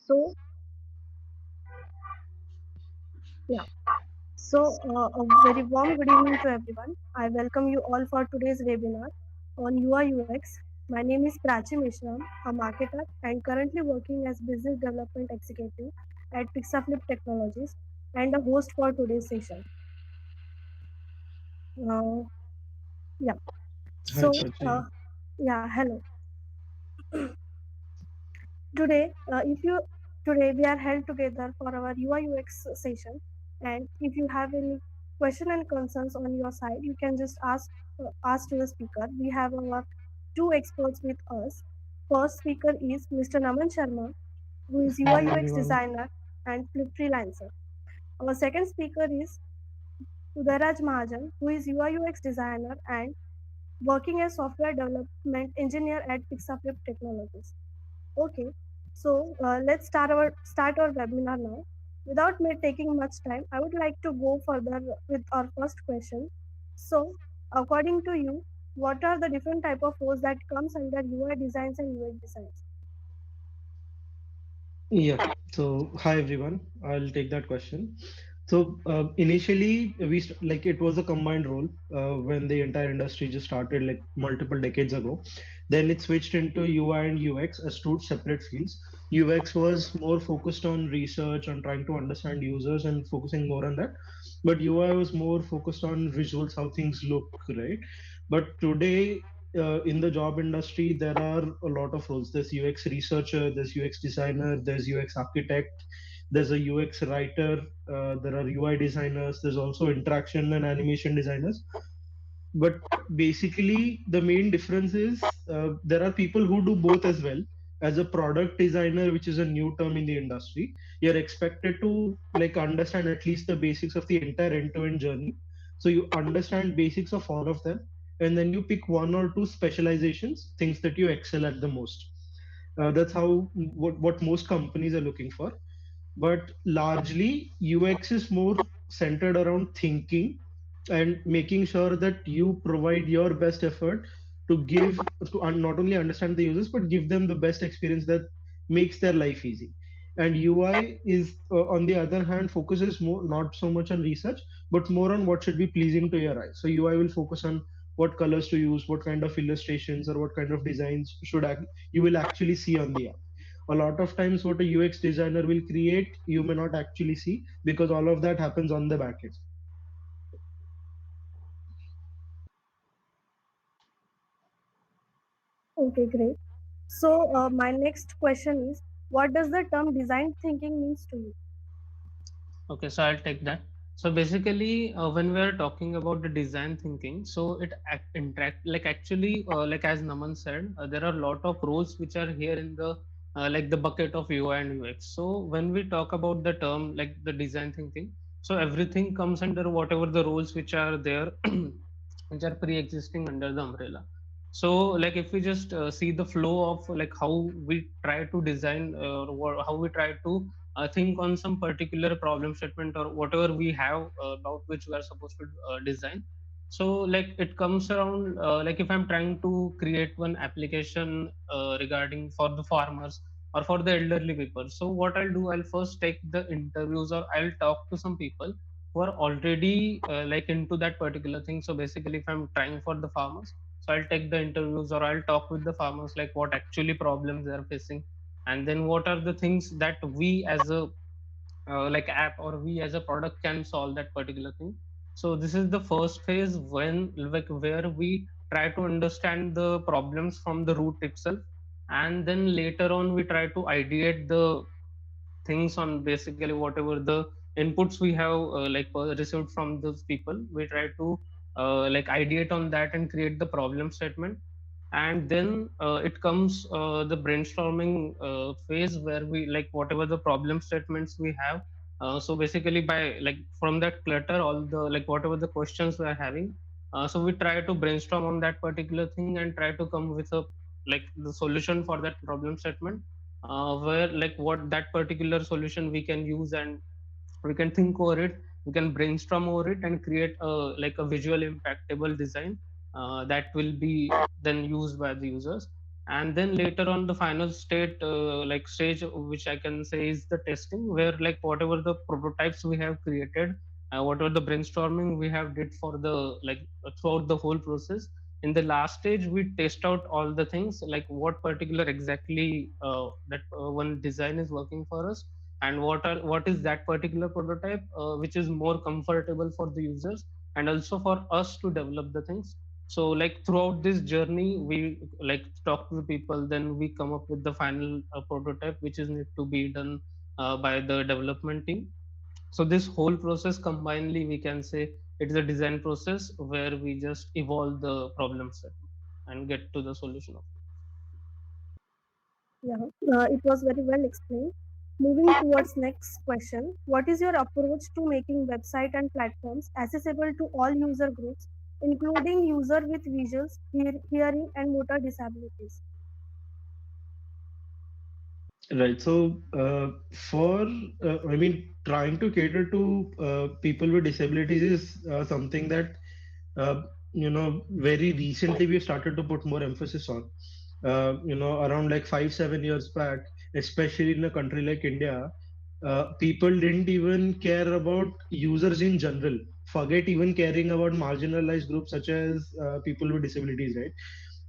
So, yeah. A very warm good evening to everyone. I welcome you all for today's webinar on UI UX. My name is Prachi Mishram, a marketer and currently working as business development executive at Pixaflip Technologies and a host for today's session. Uh, yeah. Hi, So, uh, Prachi. Hello. Today, if you Today we are held together for our UI UX session, and if you have any question and concerns on your side, you can just ask to the speaker. We have our two experts with us. First speaker is Mr. Naman Sharma, who is UI Hi, UX everyone. designer and flip freelancer. Our second speaker is Udayraj Mahajan, who is UI UX designer and working as software development engineer at Pixaflip Technologies. Okay, let's start our webinar now. Without me taking much time, I would like to go further with our first question. So, according to you, what are the different type of roles that comes under UI designs and UX designs? Yeah, so hi, everyone. I'll take that question. So, initially, like it was a combined role when the entire industry just started like multiple decades ago. Then it switched into UI and UX as two separate fields. UX was more focused on research, on trying to understand users and focusing more on that. But UI was more focused on visuals, how things look, right? But today, in the job industry, there are a lot of roles. There's UX researcher, there's UX designer, there's UX architect, there's a UX writer, there are UI designers, there's also interaction and animation designers. But basically, the main difference is there are people who do both as well. As a product designer, which is a new term in the industry, you're expected to like understand at least the basics of the entire end-to-end journey. So you understand basics of all of them, and then you pick one or two specializations, things that you excel at the most. That's how what most companies are looking for. But largely, UX is more centered around thinking and making sure that you provide your best effort to give to not only understand the users but give them the best experience that makes their life easy. And UI is, on the other hand, focuses more not so much on research but more on what should be pleasing to your eyes. So UI will focus on what colors to use, what kind of illustrations or what kind of designs you will actually see on the app. A lot of times what a UX designer will create you may not actually see because all of that happens on the back end. Okay, great. My next question is, what does the term design thinking means to you? Okay, so I'll take that. So basically, when we are talking about the design thinking, so it interact like actually, like as Naman said, there are a lot of roles which are here in the like the bucket of UI and UX. So when we talk about the term like the design thinking, so everything comes under whatever the roles which are there, which are pre-existing under the umbrella. So like if we just see the flow of like how we try to design or how we try to think on some particular problem statement or whatever we have about which we are supposed to design. So like it comes around like if I'm trying to create one application regarding for the farmers or for the elderly people, so what I'll do, I'll first take the interviews or I'll talk to some people who are already like into that particular thing. So basically if I'm trying for the farmers, so I'll take the interviews or I'll talk with the farmers like what actually problems they are facing, and then what are the things that we as a like app or we as a product can solve that particular thing. So this is the first phase when like where we try to understand the problems from the root itself, and then later on we try to ideate the things on basically whatever the inputs we have received from those people. We try to like ideate on that and create the problem statement, and then it comes the brainstorming phase where we like whatever the problem statements we have. So basically by like from that clutter all the like whatever the questions we are having, so we try to brainstorm on that particular thing and try to come with a like the solution for that problem statement, where like what that particular solution we can use, and we can think over it, we can brainstorm over it and create a like a visual impactable design that will be then used by the users. and then later on the final state like stage which I can say is the testing, where like whatever the prototypes we have created, whatever the brainstorming we have did for the like throughout the whole process, in the last stage we test out all the things, like what particular exactly that one design is working for us, and what is that particular prototype which is more comfortable for the users and also for us to develop the things. So like throughout this journey we like talk to the people, then we come up with the final prototype which is need to be done by the development team. So this whole process combinedly we can say it is a design process where we just evolve the problem set and get to the solution of Yeah, it was very well explained. Moving towards next question, what is your approach to making website and platforms accessible to all user groups, including user with visuals, hearing, and motor disabilities? Right. So, I mean, trying to cater to people with disabilities is something that, uh, very recently we started to put more emphasis on. Around like 5, 7 years back, especially in a country like India, people didn't even care about users in general. Forget even caring about marginalized groups such as people with disabilities, right?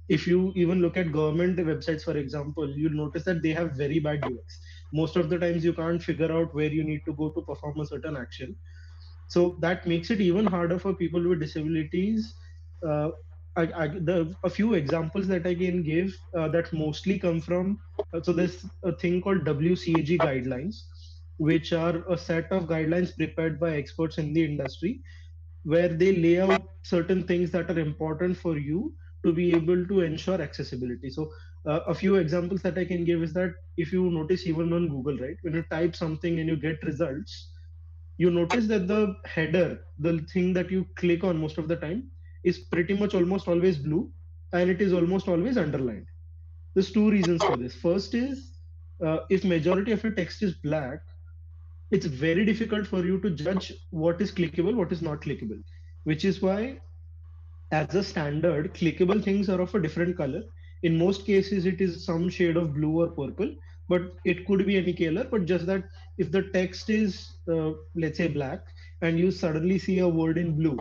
If you even look at government websites, for example, you'll notice that they have very bad UX. Most of the times, you can't figure out where you need to go to perform a certain action. So that makes it even harder for people with disabilities. Uh, a few examples that I can give that mostly come from so there's a thing called WCAG guidelines, which are a set of guidelines prepared by experts in the industry, where they lay out certain things that are important for you to be able to ensure accessibility. So, a few examples that I can give is that if you notice, even on Google, right, when you type something and you get results, you notice that the header, the thing that you click on most of the time, is pretty much almost always blue, and it is almost always underlined. There's two reasons for this. First is, if majority of your text is black, it's very difficult for you to judge what is clickable, what is not clickable, which is why, as a standard, clickable things are of a different color. In most cases, it is some shade of blue or purple, but it could be any color. But just that if the text is, let's say, black, and you suddenly see a word in blue,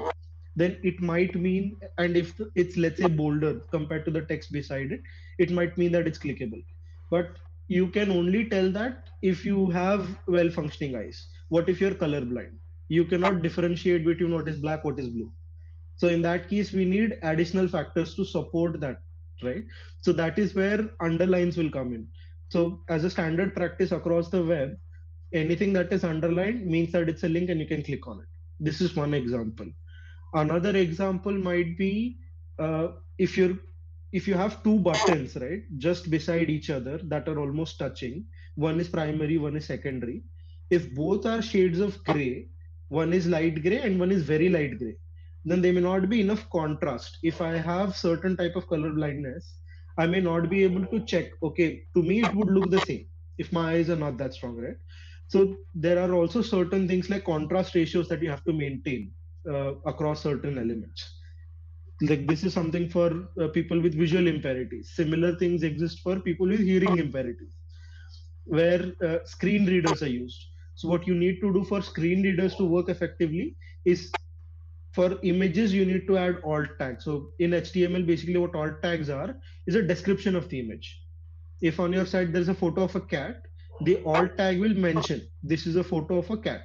then it might mean, and if it's, let's say, bolder compared to the text beside it, it might mean that it's clickable. But you can only tell that if you have well functioning eyes. What if you're colorblind? You cannot differentiate between what is black, what is blue. So in that case, we need additional factors to support that, right? So that is where underlines will come in. So as a standard practice across the web, anything that is underlined means that it's a link and you can click on it. This is one example. Another example might be, if you're if you have two buttons, right, just beside each other that are almost touching. One is primary, one is secondary. If both are shades of gray, one is light gray and one is very light gray, then there may not be enough contrast. If I have certain type of color blindness, I may not be able to check, okay, to me it would look the same if my eyes are not that strong, right? So there are also certain things like contrast ratios that you have to maintain across certain elements. Like this is something for people with visual impairments. Similar things exist for people with hearing impairments, where screen readers are used. So what you need to do for screen readers to work effectively is, for images you need to add alt tags. So in HTML, basically what alt tags are is a description of the image. If on your site there's a photo of a cat, the alt tag will mention this is a photo of a cat.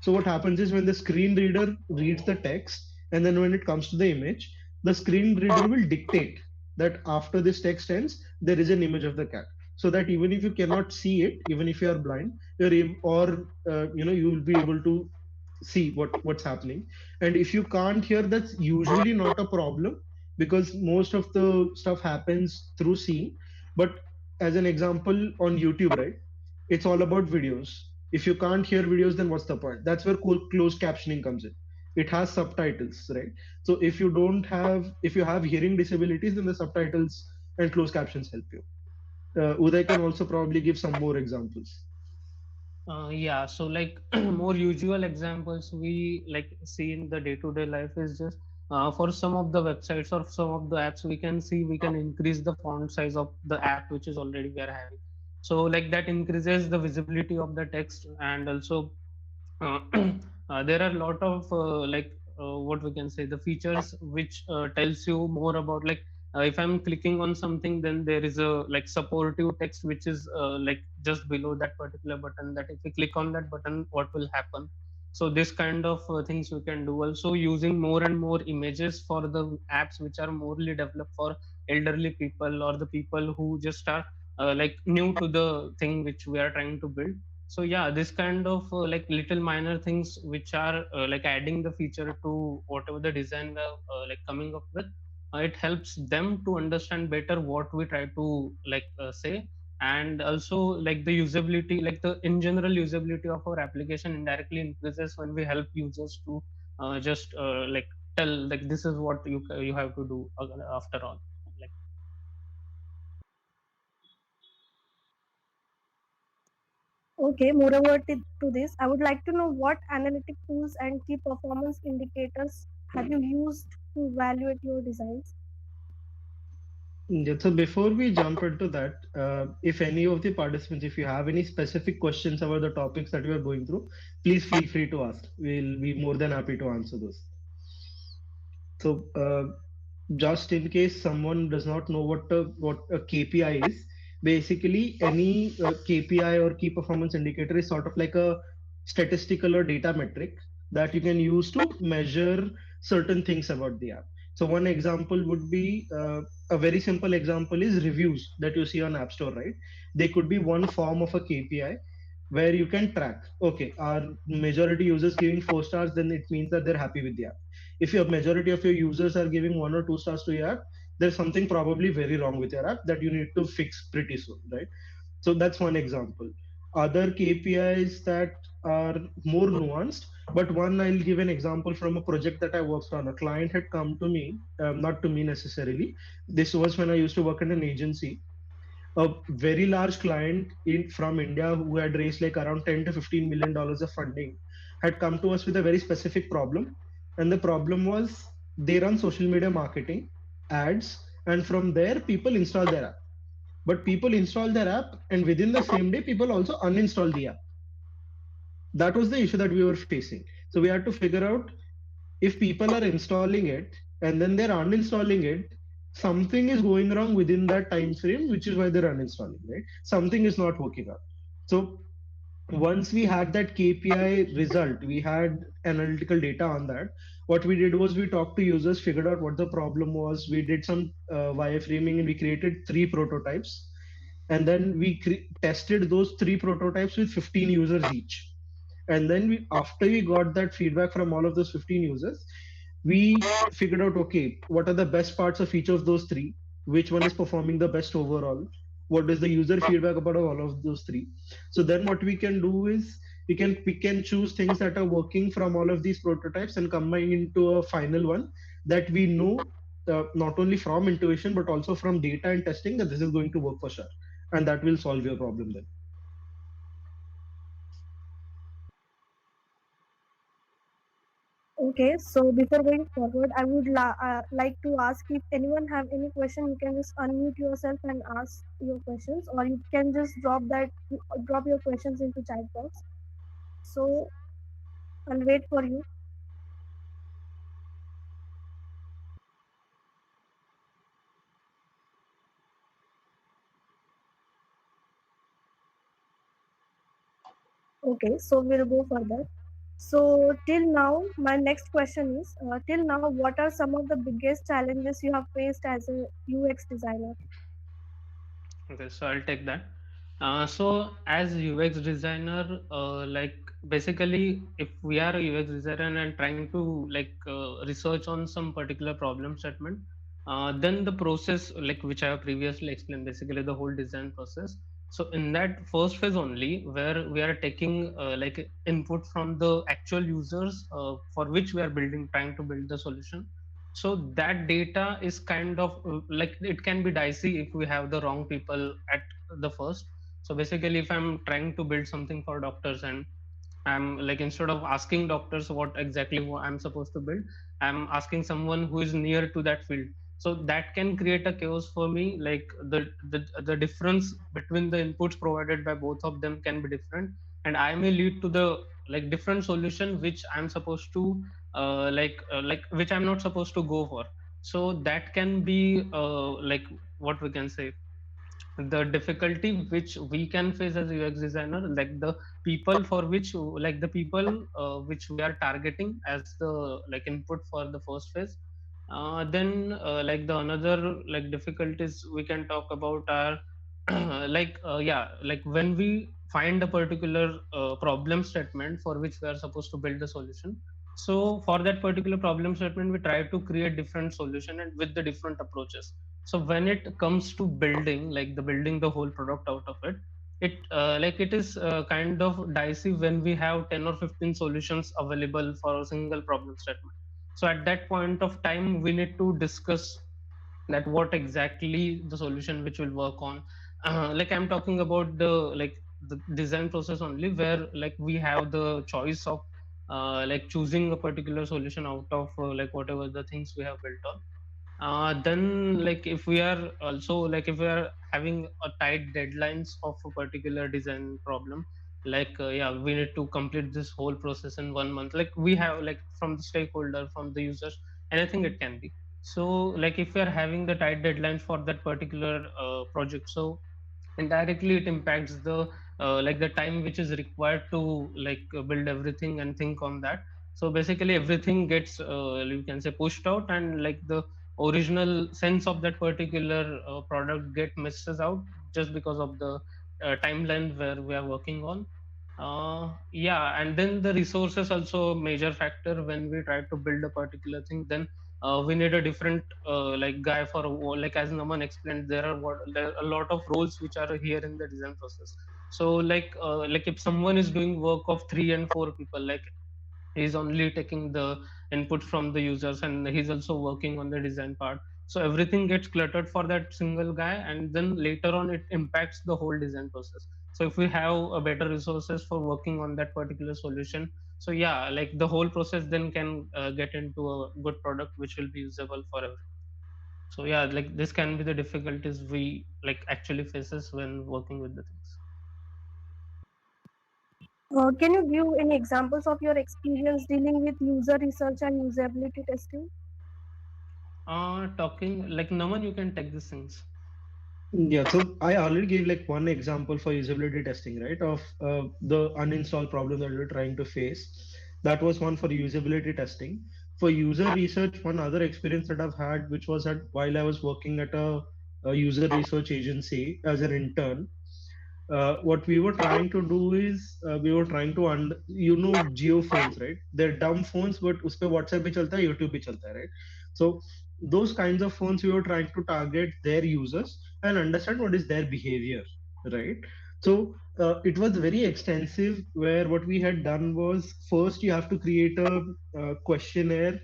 So what happens is, when the screen reader reads the text and then when it comes to the image, the screen reader will dictate that after this text ends, there is an image of the cat. So that even if you cannot see it, even if you are blind, you're able, or you will be able to see what's happening. And if you can't hear, that's usually not a problem, because most of the stuff happens through seeing. But as an example, on YouTube, right, it's all about videos. If you can't hear videos, then what's the point? That's where closed captioning comes in. It has subtitles, right? So if you have hearing disabilities, then the subtitles and closed captions help you. Uday can also probably give some more examples. Yeah, so like more usual examples we like see in the day-to-day life is just for some of the websites or some of the apps, we can see we can increase the font size of the app which is already we are having. So like that increases the visibility of the text. And also uh, there are a lot of what we can say, the features which tells you more about, like if I'm clicking on something, then there is a like supportive text which is like just below that particular button, that if we click on that button what will happen. So this kind of things we can do. Also using more and more images for the apps which are morely developed for elderly people or the people who just are like new to the thing which we are trying to build. So yeah, this kind of like little minor things which are like adding the feature to whatever the design we are like coming up with, it helps them to understand better what we try to say. And also like the usability, like the in general usability of our application indirectly increases when we help users to just like tell like this is what you have to do after all. Like Okay, moreover to this, I would like to know what analytic tools and key performance indicators have you used to evaluate your designs? Yeah, so before we jump into that, if any of the participants, if you have any specific questions about the topics that we are going through, please feel free to ask. We'll be more than happy to answer those. So, just in case someone does not know what a KPI is, basically any KPI or key performance indicator is sort of like a statistical or data metric that you can use to measure certain things about the app. So one example would be a very simple example is reviews that you see on App Store, right? They could be one form of a KPI where you can track. Okay, our majority users giving 4 stars, then it means that they're happy with the app. If your majority of your users are giving 1 or 2 stars to your app, there's something probably very wrong with your app that you need to fix pretty soon, right? So that's one example. Other KPIs that are more nuanced, but one I'll give an example from a project that I worked on. A client had come to me, not to me necessarily. This was when I used to work at an agency. A very large client from India who had raised like around 10 to $15 million of funding had come to us with a very specific problem. And the problem was they run social media marketing, ads, and from there people install their app. But people install their app, and within the same day, people also uninstall the app. That was the issue that we were facing. So we had to figure out, if people are installing it and then they're uninstalling it, something is going wrong within that time frame, which is why they're uninstalling, right? Something is not working out. So once we had that KPI result, we had analytical data on that. What we did was we talked to users, figured out what the problem was. We did some wireframing and we created 3 prototypes. And then we tested those 3 prototypes with 15 users each. And then after we got that feedback from all of those 15 users, we figured out, okay, what are the best parts of each of those three, which one is performing the best overall, what is the user feedback about all of those three. So then what we can do is we can choose things that are working from all of these prototypes and combine into a final one that we know, not only from intuition but also from data and testing, that this is going to work for sure, and that will solve your problem then. Okay, so before going forward, I would like to ask if anyone have any question, you can just unmute yourself and ask your questions, or you can just drop your questions into chat box. So I'll wait for you. Okay, so we'll go further. So till now, my next question is, till now, what are some of the biggest challenges you have faced as a UX designer? Okay, so I'll take that. So as UX designer, like basically, if we are a UX designer and trying to research on some particular problem statement, then the process, like which I have previously explained, basically the whole design process. So in that first phase only, where we are taking like input from the actual users for which we are building, trying to build the solution. So that data is kind of like it can be dicey if we have the wrong people at the first. So basically if I'm trying to build something for doctors, and I'm like, instead of asking doctors what exactly I'm supposed to build, I'm asking someone who is near to that field. So that can create a chaos for me. Like the difference between the inputs provided by both of them can be different, and I may lead to the like different solution which I'm supposed to like which I'm not supposed to go for. So that can be like what we can say, the difficulty which we can face as a UX designer, like the people for which, like the people which we are targeting as the like input for the first phase. Then like the another like difficulties we can talk about are yeah, like when we find a particular problem statement for which we are supposed to build the solution. So for that particular problem statement, we try to create different solution and with the different approaches. So when it comes to building, like the building the whole product out of it, like it is kind of dicey when we have 10 or 15 solutions available for a single problem statement. So at that point of time, we need to discuss that what exactly the solution which will work on. Like I'm talking about the design process only, where like we have the choice of like choosing a particular solution out of like whatever the things we have built on. Then like if we are also like if we are having a tight deadlines of a particular design problem, like yeah, we need to complete this whole process in 1 month, like we have like from the stakeholder, from the users, anything it can be. So like if we are having the tight deadlines for that particular project, so indirectly it impacts the like the time which is required to like build everything and think on that. So basically everything gets you can say pushed out, and like the original sense of that particular product get misses out just because of the timeline where we are working on. Yeah, and then the resources also a major factor when we try to build a particular thing. Then we need a different like guy for like as Naman explained, there are a lot of roles which are here in the design process. So like if someone is doing work of 3 and 4 people, like he's only taking the input from the users and he's also working on the design part, so everything gets cluttered for that single guy, and then later on it impacts the whole design process. So if we have a better resources for working on that particular solution, so yeah, like the whole process then can get into a good product which will be usable for everyone. So yeah, like this can be the difficulties we like actually faces when working with the things. Can you give any examples of your experience dealing with user research and usability testing? Talking like Naman, you can take these things. Yeah, so I already gave like one example for usability testing, right? Of the uninstall problem that we're trying to face. That was one for usability testing. For user research, one other experience that I've had, which was that while I was working at a user research agency as an intern, what we were trying to do is we were trying to you know geo phones, right? They're dumb phones, but उसपे WhatsApp भी चलता है, YouTube भी चलता है, right? So those kinds of phones we were trying to target their users and understand what is their behavior, right? So it was very extensive, where what we had done was first you have to create a, questionnaire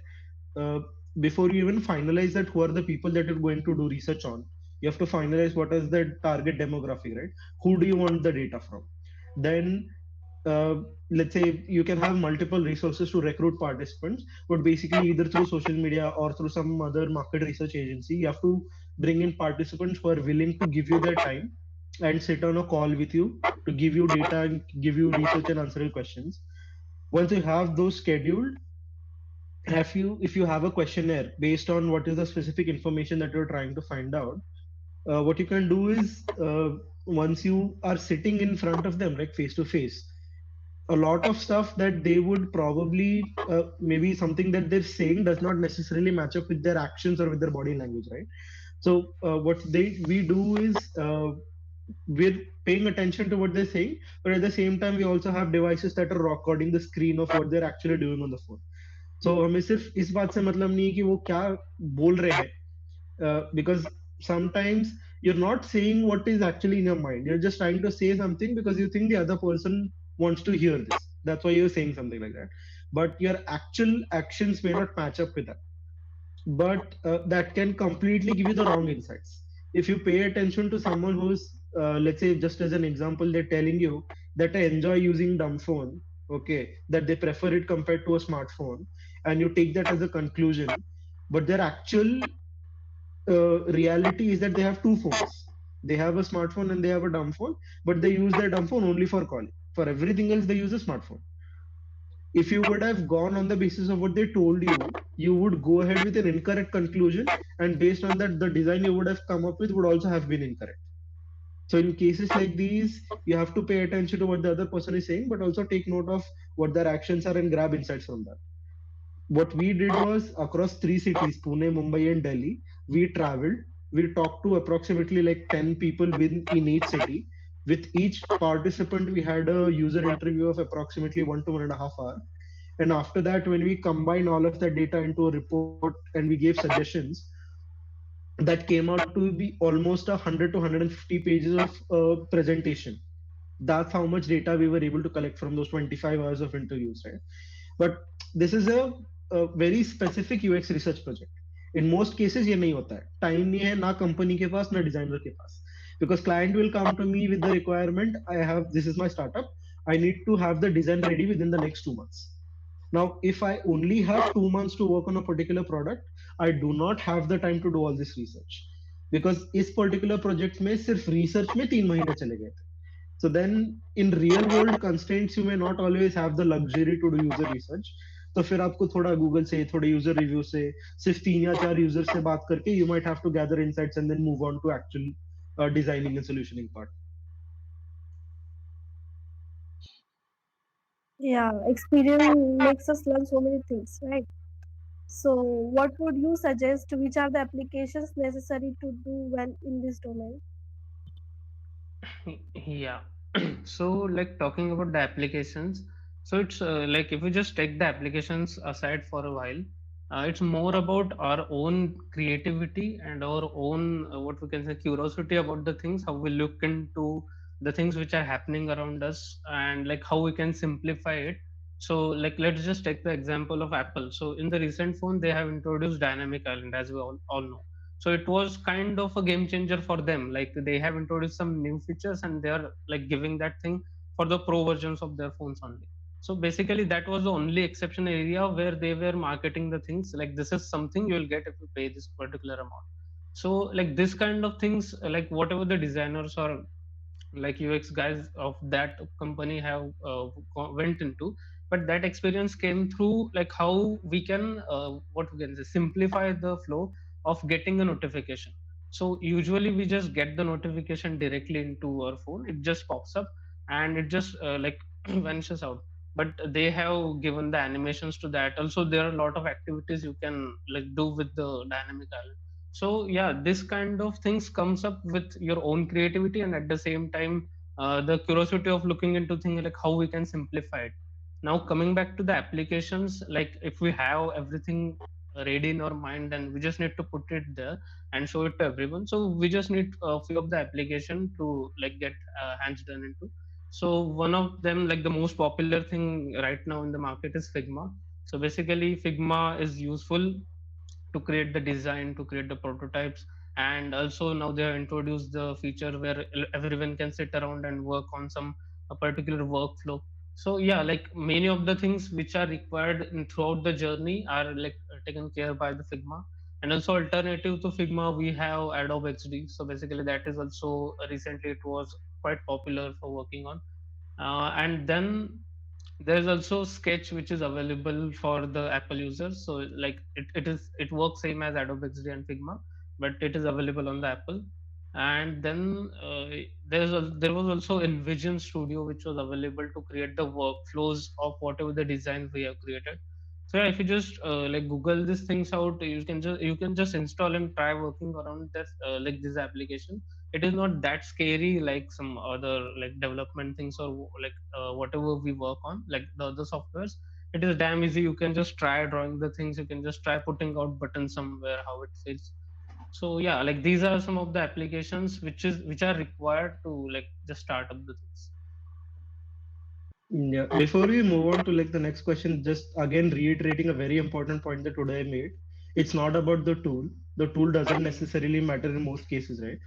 uh, before you even finalize that who are the people that you're going to do research on. You have to finalize what is the target demographic, right? Who do you want the data from? Then uh, let's say you can have multiple resources to recruit participants, but basically either through social media or through some other market research agency, you have to bring in participants who are willing to give you their time and sit on a call with you to give you data and give you research and answer your questions. Once you have those scheduled, if you have a questionnaire based on what is the specific information that you're trying to find out, what you can do is once you are sitting in front of them like face to face, a lot of stuff that they would probably maybe something that they're saying does not necessarily match up with their actions or with their body language, right? So what they we do is we're paying attention to what they're saying, but at the same time we also have devices that are recording the screen of what they're actually doing on the phone. So हमें सिर्फ इस बात से मतलब नहीं है कि वो क्या बोल रहे हैं, because sometimes you're not saying what is actually in your mind. You're just trying to say something because you think the other person wants to hear this. That's why you're saying something like that. But your actual actions may not match up with that. But that can completely give you the wrong insights. If you pay attention to someone who's, let's say, just as an example, they're telling you that they enjoy using dumb phone, okay, that they prefer it compared to a smartphone, and you take that as a conclusion. But their actual reality is that they have two phones. They have a smartphone and they have a dumb phone, but they use their dumb phone only for calling. For everything else, they use a smartphone. If you would have gone on the basis of what they told you would go ahead with an incorrect conclusion, and based on that, the design you would have come up with would also have been incorrect. So in cases like these, you have to pay attention to what the other person is saying, but also take note of what their actions are and grab insights from that. What we did was across three cities, Pune, Mumbai, and Delhi, we traveled. We talked to approximately like 10 people in each city. With each participant, we had a user interview of approximately 1 to 1.5 hours. And after that, when we combine all of that data into a report and we gave suggestions, that came out to be almost 100 to 150 pages of presentation. That's how much data we were able to collect from those 25 hours of interviews, right? But this is a very specific UX research project. In most cases ये नहीं होता है, time नहीं है ना company के पास ना designer के पास, because client will come to me with the requirement, I have, this is my startup, I need to have the design ready within the next 2 months. Now, if I only have 2 months to work on a particular product, I do not have the time to do all this research, because इस particular project में सिर्फ research में 3 महीने चले गए थे. So then in real world constraints, you may not always have the luxury to do user research. तो फिर आपको थोड़ा गूगल से, थोड़े यूजर रिव्यू से, सिर्फ 3 या 4 यूजर से बात करके, you might have to gather insights and then move on to actual designing and solutioning part. Yeah, experience makes us learn so many things, right? So, what would you suggest? Which are the applications necessary to do well in this domain? Yeah. So, like talking about the applications, so it's like if we just take the applications aside for a while, it's more about our own creativity and our own what we can say curiosity about the things, how we look into the things which are happening around us, and like how we can simplify it. So, like let's just take the example of Apple. So, in the recent phone, they have introduced dynamic island, as we all know. So it was kind of a game changer for them. Like they have introduced some new features and they are like giving that thing for the pro versions of their phones only. So basically that was the only exception area where they were marketing the things like this is something you will get if you pay this particular amount. So like this kind of things, like whatever the designers or like UX guys of that company have went into, but that experience came through like how we can what we can say simplify the flow of getting a notification. So usually we just get the notification directly into our phone, it just pops up and it just like vanishes out. But they have given the animations to that. Also there are a lot of activities you can like do with the dynamic island. So yeah, this kind of things comes up with your own creativity and at the same time the curiosity of looking into things like how we can simplify it. Now coming back to the applications, like if we have everything ready in our mind, then we just need to put it there and show it to everyone. So we just need a few of the application to like get hands done into. So one of them, like the most popular thing right now in the market, is Figma. So basically Figma is useful to create the design, to create the prototypes, and also now they have introduced the feature where everyone can sit around and work on some a particular workflow. So yeah, like many of the things which are required throughout the journey are like taken care by the Figma. And also alternative to Figma, we have Adobe XD. So basically that is also recently it was quite popular for working on. And then there's also Sketch which is available for the Apple users. So like it works same as Adobe XD and Figma, but it is available on the Apple. And then there was also InVision Studio which was available to create the workflows of whatever the designs we have created. So yeah, if you just like Google these things out, you can just install and try working around this like this application. It is not that scary like some other like development things or like whatever we work on like the other softwares. It is damn easy. You can just try drawing the things, you can just try putting out buttons somewhere how it feels. So yeah, like these are some of the applications which are required to like just start up the things. Yeah. Before we move on to like the next question, just again reiterating a very important point that Uday made. It's not about the tool. The tool doesn't necessarily matter in most cases, right?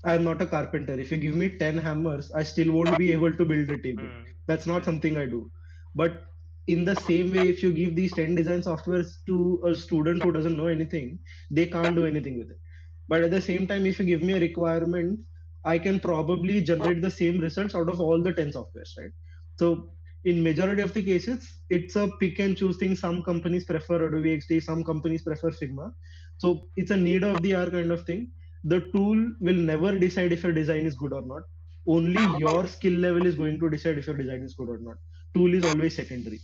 I'm not a carpenter. If you give me 10 hammers, I still won't be able to build a table. Hmm. That's not Yeah. something I do. But in the same way, if you give these 10 design softwares to a student who doesn't know anything, they can't do anything with it. But at the same time, if you give me a requirement, I can probably generate the same results out of all the 10 softwares, right? So in majority of the cases, it's a pick and choose thing. Some companies prefer Adobe XD, some companies prefer Figma. So it's a need of the hour kind of thing. The tool will never decide if your design is good or not. Only your skill level is going to decide if your design is good or not. Tool is always secondary.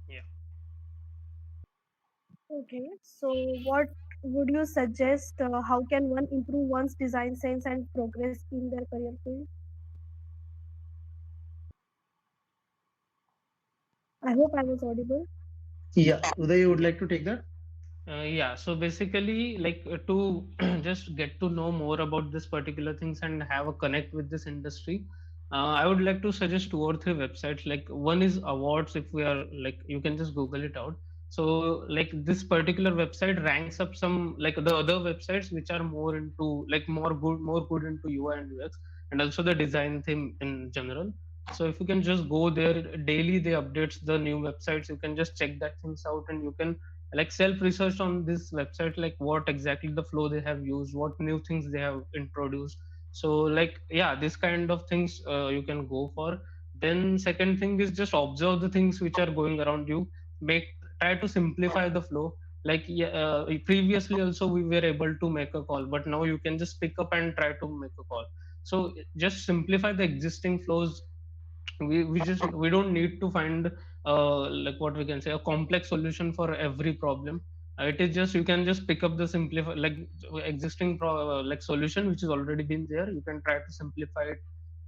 Yeah. Okay, so what would you suggest? How can one improve one's design sense and progress in their career field? I hope I was audible. Yeah, Uday, you would like to take that? Yeah, so basically, to just get to know more about this particular things and have a connect with this industry, I would like to suggest two or three websites. Like one is awards. If we are like, you can just Google it out. So like this particular website ranks up some like the other websites which are more into like more good into UI and UX and also the design theme in general. So if you can just go there daily, they updates the new websites. You can just check that things out and you can like self research on this website, like what exactly the flow they have used, what new things they have introduced. So like yeah, this kind of things you can go for. Then second thing is just observe the things which are going around you, make try to simplify the flow. Like yeah, previously also we were able to make a call, but now you can just pick up and try to make a call. So just simplify the existing flows. We don't need to find like what we can say a complex solution for every problem. It is just you can just pick up the simplify like existing like solution which is already been there, you can try to simplify it.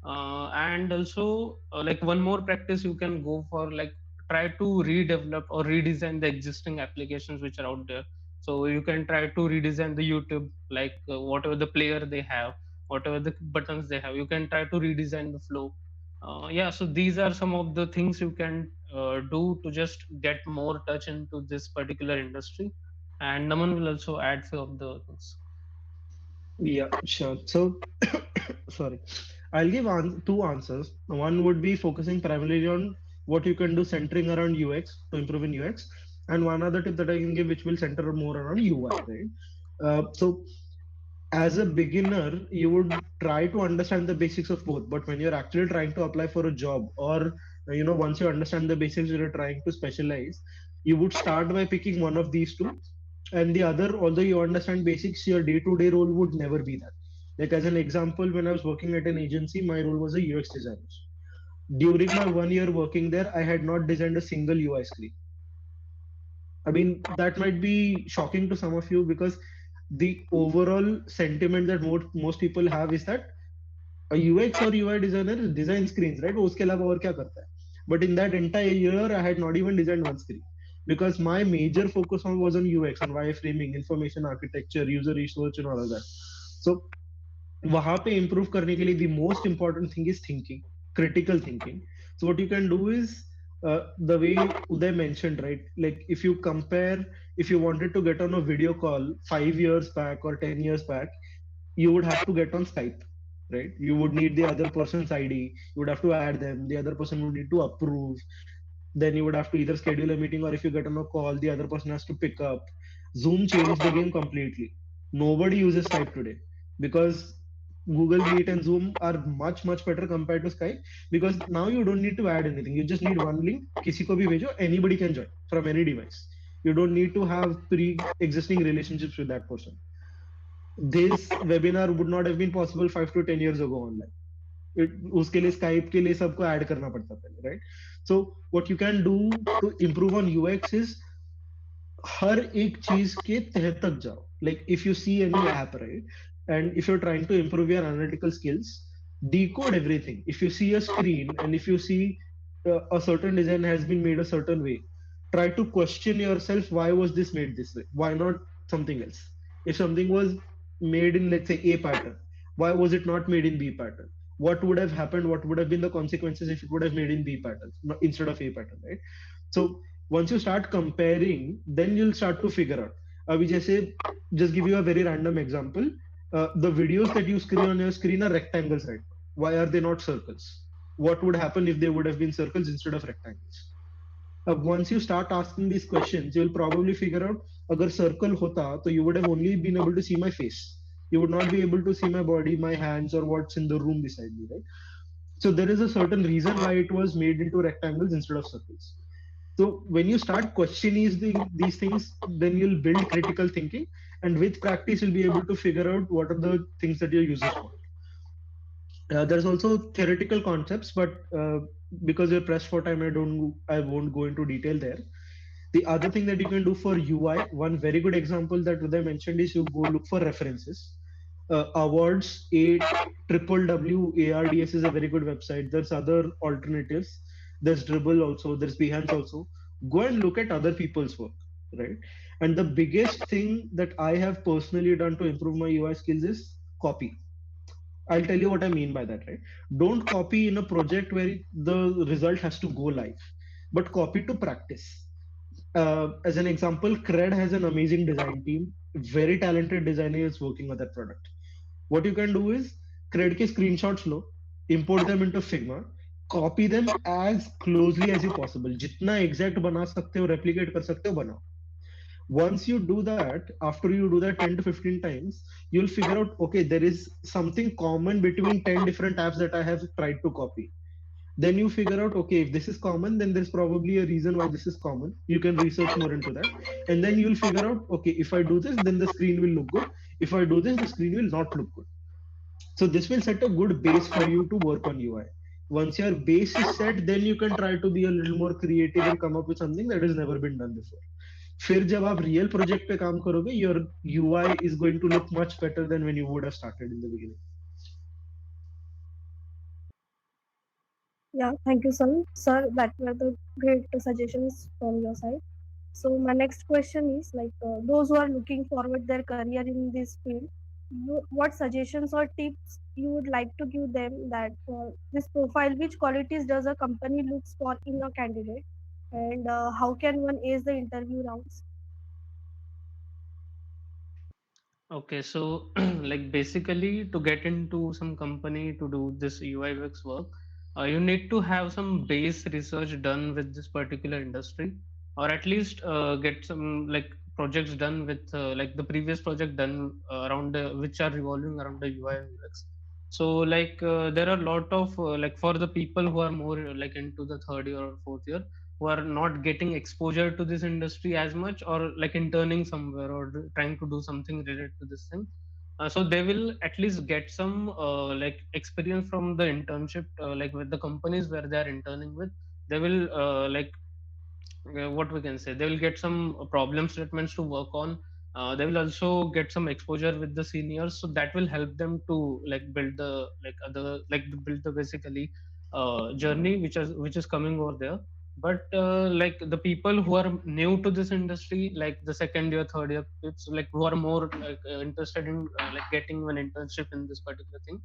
And also like one more practice you can go for, like try to redevelop or redesign the existing applications which are out there. So you can try to redesign the YouTube, like whatever the player they have, whatever the buttons they have, you can try to redesign the flow. Yeah, so these are some of the things you can do to just get more touch into this particular industry. And Naman will also add few of the things. Yeah, sure. So, sorry, I'll give two answers. One would be focusing primarily on what you can do centering around UX to improve in UX, and one other tip that I can give which will center more around UI, right? So, as a beginner, you would try to understand the basics of both, but when you're actually trying to apply for a job, or once you understand the basics, you're trying to specialize, you would start by picking one of these two, and the other, although you understand basics, your day-to-day role would never be that. Like as an example, when I was working at an agency, my role was a UX designer. During my 1 year working there, I had not designed a single UI screen. I mean, that might be shocking to some of you because the overall sentiment that most people have is that a UX or UI designer design screens, right? वो उसके अलावा और क्या करता है? But in that entire year, I had not even designed one screen because my major focus was on UX, on wireframing, information architecture, user research, and all of that. So वहां पे improve करने के लिए the most important thing is thinking, critical thinking. So what you can do is the way Uday mentioned, right? Like if you compare, if you wanted to get on a video call 5 years back or 10 years back, you would have to get on Skype, right? You would need the other person's ID, you would have to add them, the other person would need to approve, then you would have to either schedule a meeting, or if you get on a call, the other person has to pick up. Zoom changed the game completely. Nobody uses Skype today because Google Meet and Zoom are much much better compared to Skype, because now you don't need to add anything. You just need one link. किसी को भी भेजो, anybody can join from any device. You don't need to have pre-existing relationships with that person. This webinar would not have been possible 5 to 10 years ago online. उसके लिए Skype के लिए सबको add करना पड़ता पहले, right? So what you can do to improve on UX is हर एक चीज के तह तक जाओ. Like if you see any app, right, and if you are trying to improve your analytical skills, decode everything. If you see a screen and if you see a certain design has been made a certain way, try to question yourself, why was this made this way, why not something else? If something was made in, let's say, A pattern, why was it not made in B pattern? What would have happened, what would have been the consequences if it would have made in B pattern instead of A pattern, right? So once you start comparing, then you'll start to figure out. अभी जैसे, just give you a very random example. The videos that you screen on your screen are rectangles, right? Why are they not circles? What would happen if they would have been circles instead of rectangles? Once you start asking these questions, you'll probably figure out, agar circle hota, so you would have only been able to see my face. You would not be able to see my body, my hands, or what's in the room beside me, right? So there is a certain reason why it was made into rectangles instead of circles. So when you start questioning these things, then you'll build critical thinking, and with practice, you'll be able to figure out what are the things that your users want. There's also theoretical concepts, but because we're pressed for time, I won't go into detail there. The other thing that you can do for UI, one very good example that Uday mentioned is you go look for references. Awards, A triple W ARDS is a very good website. There's other alternatives. There's Dribble also. There's Behance also. Go and look at other people's work, right? And the biggest thing that I have personally done to improve my UI skills is copy. I'll tell you what I mean by that, right? Don't copy in a project where the result has to go live, but copy to practice. As an example, Cred has an amazing design team, very talented designers working on that product. What you can do is Cred ke screenshots lo, import them into Figma, copy them as closely as you possible. जितना exact बना सकते हो, replicate कर सकते हो, बनाओ. Once you do that, after you do that 10 to 15 times, you'll figure out, okay, there is something common between 10 different apps that I have tried to copy. Then you figure out, okay, if this is common, then there's probably a reason why this is common. You can research more into that, and then you'll figure out, okay, if I do this, then the screen will look good. If I do this, the screen will not look good. So this will set a good base for you to work on UI. Once your base is set, then you can try to be a little more creative and come up with something that has never been done before. फिर जब आप real project पे काम करोगे, your UI is going to look much better than when you would have started in the beginning. Yeah, thank you, sir. Sir, that were the great suggestions from your side. So my next question is like those who are looking forward their career in this field, what suggestions or tips you would like to give them that this profile, which qualities does a company looks for in a candidate, and how can one ace the interview rounds? Okay, so like basically to get into some company to do this UI UX work, you need to have some base research done with this particular industry, or at least get some like projects done with like the previous project done around which are revolving around the UI and UX. So like there are a lot of like for the people who are more like into the third year or fourth year, who are not getting exposure to this industry as much, or like interning somewhere or trying to do something related to this thing. So they will at least get some like experience from the internship, like with the companies where they are interning with. They will like what we can say, they will get some problem statements to work on. They will also get some exposure with the seniors, so that will help them to like build the like other like build the basically journey which is coming over there. But like the people who are new to this industry, like the second year third year, it's like who are more like interested in like getting an internship in this particular thing,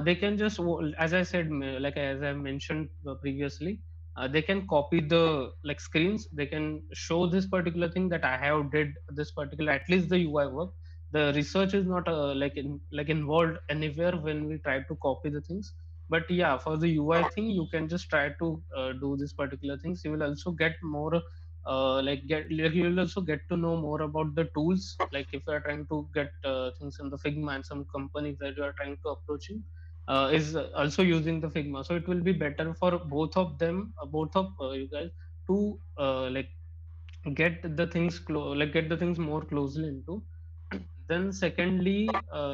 they can just as I said, like as I mentioned previously, they can copy the like screens. They can show this particular thing that I have did this particular, at least the UI work. The research is not like involved anywhere when we try to copy the things. But yeah, for the UI thing, you can just try to do this particular things. You will also get more like you will also get to know more about the tools. Like if you are trying to get things in the Figma, and some company where you are trying to approaching is also using the Figma, so it will be better for both of them, both of you guys, to like get the things like get the things more closely into. Then secondly,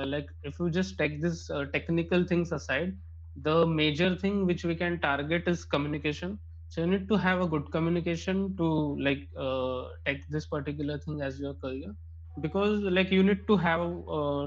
like if you just take this technical things aside, the major thing which we can target is communication. So you need to have a good communication to like take this particular thing as your career, because like you need to have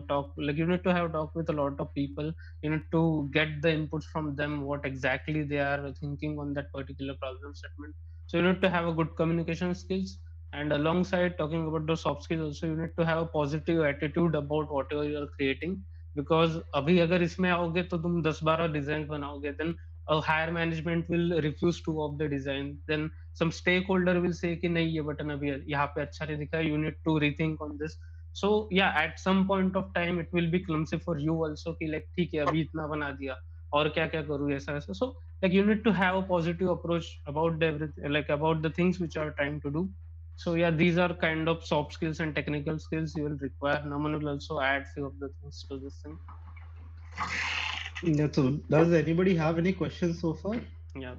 talk, like you need to have talk with a lot of people. You need to get the inputs from them, what exactly they are thinking on that particular problem statement. So you need to have a good communication skills, and alongside talking about the soft skills also, you need to have a positive attitude about whatever you are creating. Because अभी अगर इसमें आओगे तो तुम 10-12 design बनाओगे, then a higher management will refuse to of the design. Then some stakeholder will say कि नहीं, ये बटन अभी यहाँ पे अच्छा नहीं दिखा, you need to rethink on this. So yeah, at some point of time it will be clumsy for you also कि like ठीक है अभी इतना बना दिया और क्या क्या करूँ ऐसा ऐसा. So like you need to have a positive approach about the everything, like about the things which you are trying to do. So yeah, these are kind of soft skills and technical skills you will require. Naman will also add few of the things to this thing. Yeah, so does anybody have any questions so far? Yeah.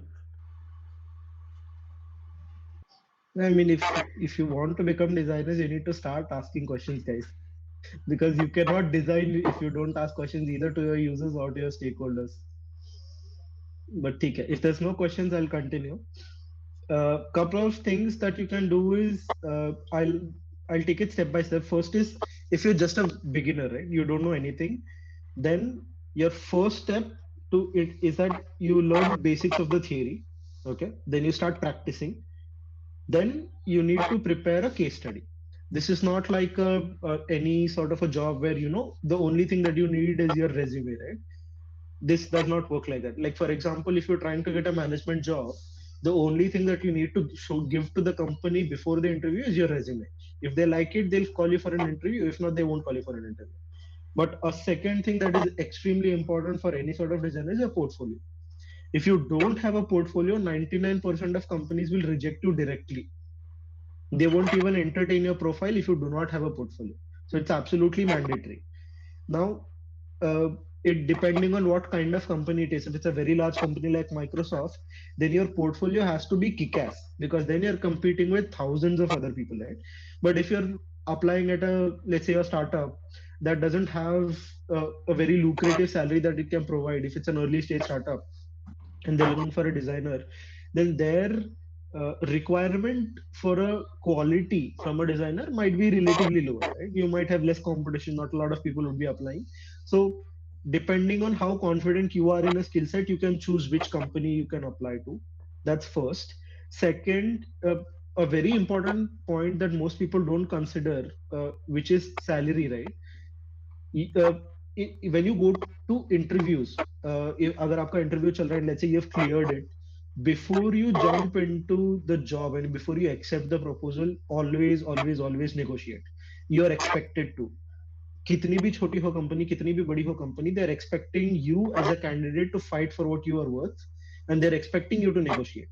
I mean, if you want to become designers, you need to start asking questions, guys. Because you cannot design if you don't ask questions either to your users or to your stakeholders. But okay, if there's no questions, I'll continue. Couple of things that you can do is I'll take it step by step. First is if you're just a beginner, right? You don't know anything, then your first step to it is that you learn basics of the theory. Okay, then you start practicing. Then you need to prepare a case study. This is not like any sort of a job where the only thing that you need is your resume, right? This does not work like that. Like for example, if you're trying to get a management job, the only thing that you need to give to the company before the interview is your resume. If they like it, they'll call you for an interview. If not, they won't call you for an interview. But a second thing that is extremely important for any sort of designer is your portfolio. If you don't have a portfolio, 99% of companies will reject you directly. They won't even entertain your profile if you do not have a portfolio. So it's absolutely mandatory. Now, uh, it depending on what kind of company it is. If it's a very large company like Microsoft, then your portfolio has to be kick-ass because then you're competing with thousands of other people, right? But if you're applying at a, let's say, a startup that doesn't have a very lucrative salary that it can provide, if it's an early stage startup and they're looking for a designer, then their requirement for a quality from a designer might be relatively lower, right? You might have less competition, not a lot of people would be applying. So, depending on how confident you are in a skill set, you can choose which company you can apply to. That's first. Second, a very important point that most people don't consider, which is salary, right? uh, when you go to interviews, अगर आपका interview चल रहा है, let's say you have cleared it, before you jump into the job and before you accept the proposal, always negotiate. You are expected to. कितनी भी छोटी हो company, कितनी भी बड़ी हो company, they are expecting you as a candidate to fight for what you are worth, and they're expecting you to negotiate.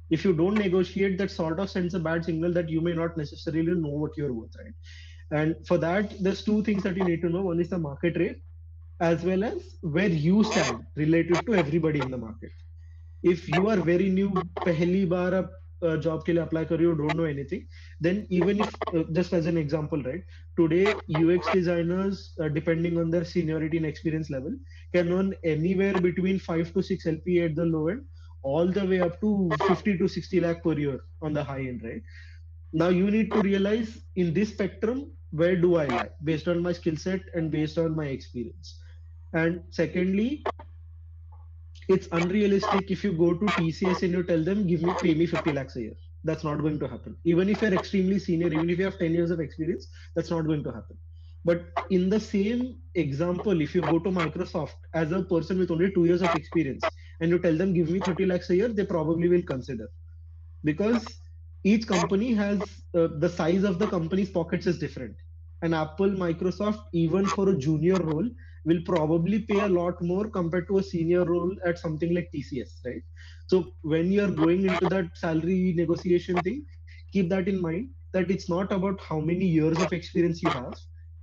If you don't negotiate, that sort of sends a bad signal that you may not necessarily know what you're worth, right? And for that, there's two things that you need to know. One is the market rate, as well as where you stand relative to everybody in the market. If you are very new, पहली बार आप job के लिए apply कर रहे हो, don't know anything, then even if just as an example, right? Today, UX designers, depending on their seniority and experience level, can earn anywhere between 5 to 6 LPA at the low end, all the way up to 50 to 60 lakh per year on the high end, right? Now you need to realize in this spectrum, where do I lie based on my skill set and based on my experience. And secondly, it's unrealistic if you go to TCS and you tell them, give me, pay me 50 lakhs a year. That's not going to happen. Even if you're extremely senior, even if you have 10 years of experience, that's not going to happen. But in the same example, if you go to Microsoft as a person with only 2 years of experience and you tell them, give me 30 lakhs a year, they probably will consider, because each company has the size of the company's pockets is different. And Apple, Microsoft, even for a junior role, will probably pay a lot more compared to a senior role at something like TCS, right? So when you're going into that salary negotiation thing, keep that in mind, that it's not about how many years of experience you have.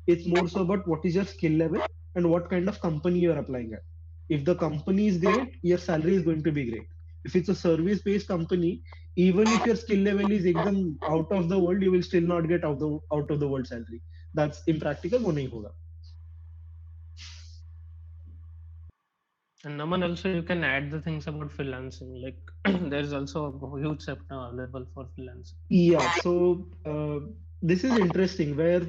It's more so about what is your skill level and what kind of company you're applying at. If the company is great, your salary is going to be great. If it's a service based company, even if your skill level is ekdam out of the world, you will still not get out of the world salary. That's impractical. वो नहीं होगा. And Naman, also you can add the things about freelancing. Like there's also a huge sector available for freelancing. Yeah, so this is interesting where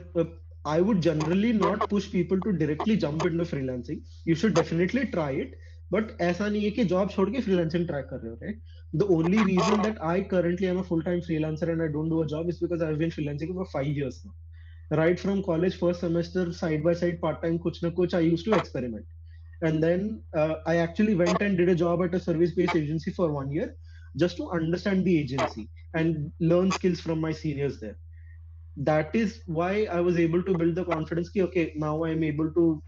I would generally not push people to directly jump into freelancing. You should definitely try it, but ऐसा नहीं है कि job छोड़ के freelancing try कर रहे हो, right? The only reason that I currently am a full-time freelancer and I don't do a job is because I've been freelancing for 5 years now. Right from college first semester, side by side, part-time, कुछ ना कुछ, I used to experiment. And then I actually went and did a job at a service-based agency for 1 year just to understand the agency and learn skills from my seniors there. That is why I was able to build the confidence. Ki, okay, now I'm able to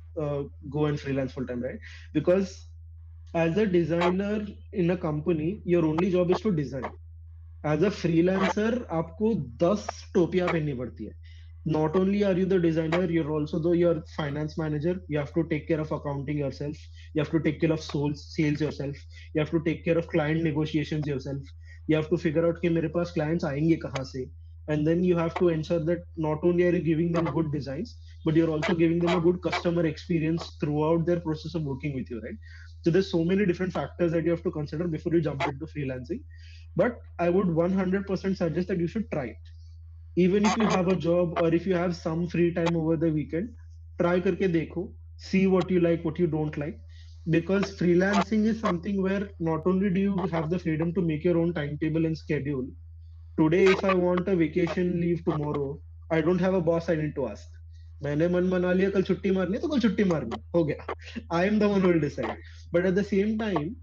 go and freelance full time, right? Because As a designer in a company, your only job is to design. As a freelancer आपको 10 टोपियां पहननी पड़ती है. Not only are you the designer, you're also the your finance manager. You have to take care of accounting yourself. You have to take care of sales yourself. You have to take care of client negotiations yourself. You have to figure out कि मेरे पास clients आएंगे कहाँ से. And then you have to ensure that not only are you giving them good designs, but you're also giving them a good customer experience throughout their process of working with you, right? So there's so many different factors that you have to consider before you jump into freelancing. But I would 100% suggest that you should try it. Even if you have a job or if you have some free time over the weekend, try करके देखो, see what you like, what you don't like. Because freelancing is something where not only do you have the freedom to make your own timetable and schedule. Today if I want a vacation leave tomorrow, I don't have a boss I need to ask. मैंने मन बना लिया कल छुट्टी मारनी है तो कल छुट्टी मारनी है, हो गया. I am the one who will decide. But at the same time,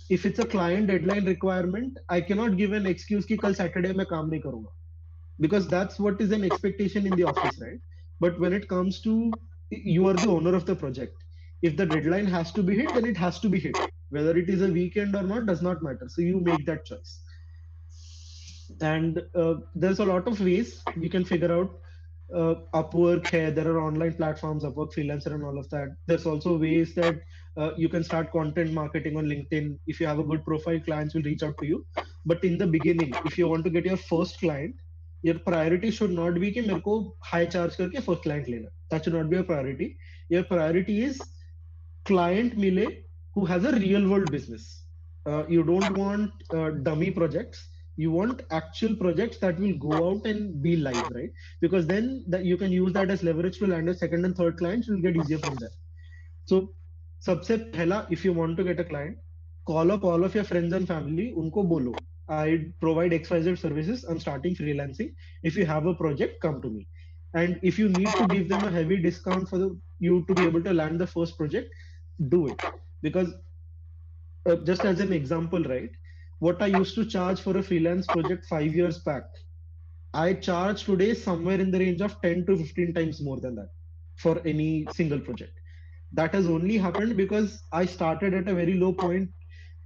if it's a client deadline requirement, I cannot give an excuse कि कल सैटरडे में काम नहीं करूंगा, because that's what is an expectation in the office, right? But when it comes to, you are the owner of the project. If the deadline has to be hit, then it has to be hit. Whether it is a weekend or not does not matter. So you make that choice. And there's a lot of ways you can figure out. Upwork hai, there are online platforms, Upwork freelancer and all of that. There's also ways that you can start content marketing on LinkedIn. If you have a good profile, clients will reach out to you. But in the beginning, if you want to get your first client, your priority should not be कि मेरे को high charge करके first client लेना. That should not be your priority. Your priority is client मिले who has a real world business. You don't want dummy projects. You want actual projects that will go out and be live, right? Because then that you can use that as leverage to land a second and third clients. Will get easier from there. So सबसे पहला, if you want to get a client, call up all of your friends and family. उनको बोलो, I provide XYZ services. I'm starting freelancing. If you have a project, come to me. And if you need to give them a heavy discount for you to be able to land the first project, do it. Because just as an example, right? What I used to charge for a freelance project 5 years back, I charge today somewhere in the range of 10 to 15 times more than that for any single project. That has only happened because I started at a very low point.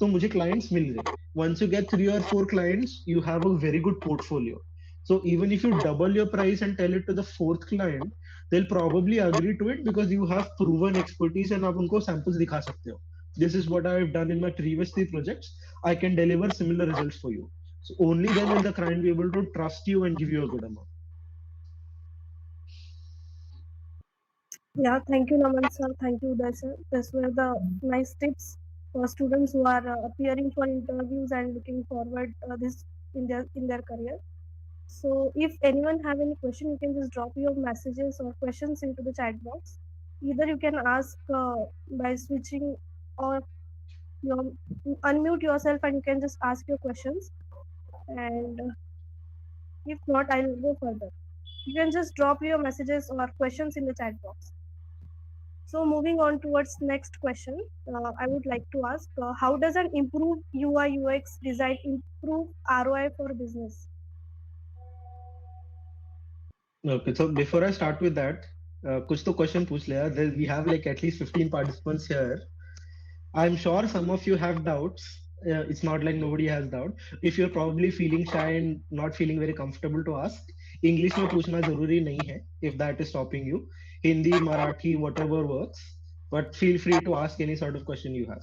तो मुझे clients मिल गए. Once you get 3 or 4 clients, you have a very good portfolio. So even if you double your price and tell it to the fourth client, they'll probably agree to it because you have proven expertise and आप उनको samples दिखा सकते हो. This is what I've done in my previous 3 projects. I can deliver similar results for you. So only then will the client be able to trust you and give you a good amount. Yeah, thank you, Naman sir. Thank you, Uday sir. These were the nice tips for students who are appearing for interviews and looking forward this in their career. So, if anyone have any question, you can just drop your messages or questions into the chat box. Either you can ask by switching or your unmute yourself and you can just ask your questions. And if not, I'll go further. You can just drop your messages or questions in the chat box. So moving on towards next question, I would like to ask, how does an improved UI UX design improve ROI for business? Okay, so before I start with that, कुछ तो question पूछ लिया. We have like at least 15 participants here. I'm sure some of you have doubts. It's not like nobody has doubt. If you're probably feeling shy and not feeling very comfortable to ask, English में पूछना जरूरी नहीं है. If that is stopping you, Hindi, Marathi, whatever works. But feel free to ask any sort of question you have.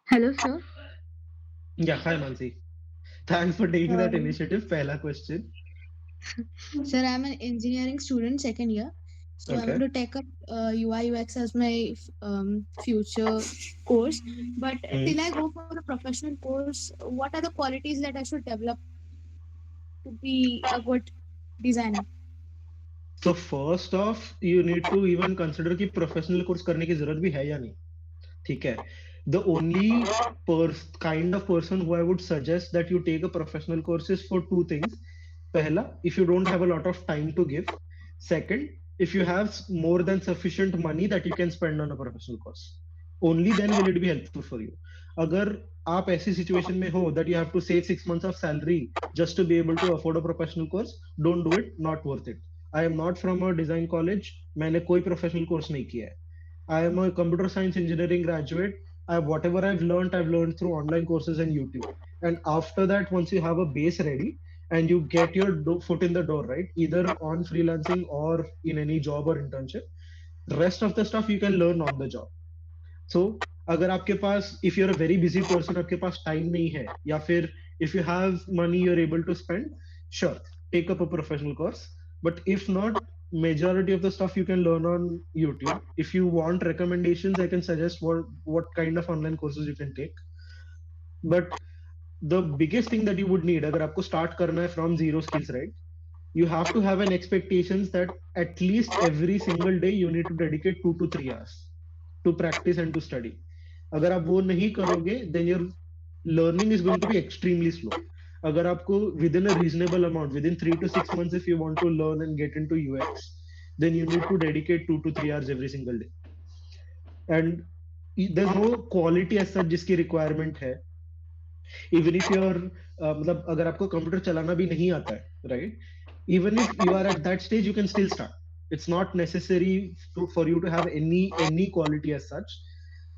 Hello, sir. Yeah, hi Mansi. Thanks for taking that Um, initiative. पहला question. Sir, I'm an engineering student, second year. So I want Okay. to take up UI UX as my future course. But till I go for a professional course, what are the qualities that I should develop to be a good designer? So first off, you need to even consider कि professional course करने की जरूरत भी है या नहीं. ठीक है. The only kind of person who I would suggest that you take a professional course is for two things. Pehla, if you don't have a lot of time to give. Second, if you have more than sufficient money that you can spend on a professional course. Only then will it be helpful for you. अगर आप ऐसी situation में हो that you have to save 6 months of salary just to be able to afford a professional course, don't do it, not worth it. I am not from a design college, मैंने कोई professional course नहीं किया है. I am a computer science engineering graduate. Whatever I've learned through online courses and YouTube. And after that, once you have a base ready and you get your foot in the door, right, either on freelancing or in any job or internship, rest of the stuff you can learn on the job. So अगर आपके पास if you are a very busy person, आपके पास time नहीं है, या फिर if you have money you are able to spend, sure, take up a professional course. But if not, majority of the stuff you can learn on YouTube. If you want recommendations, I can suggest what kind of online courses you can take. But the biggest thing that you would need, अगर आपको start करना है from zero skills, right, you have to have an expectations that at least every single day you need to dedicate 2 to 3 hours to practice and to study. अगर आप वो नहीं करोगे, then your learning is going to be extremely slow. अगर आपको within a reasonable amount, within 3 to 6 months, if you want to learn and get into UX, then you need to dedicate 2 to 3 hours every single day. And there's no quality as such जिसकी requirement है. Even if your मतलब अगर आपको computer चलाना भी नहीं आता है, right, even if you are at that stage, you can still start. It's not necessary for you to have any quality as such.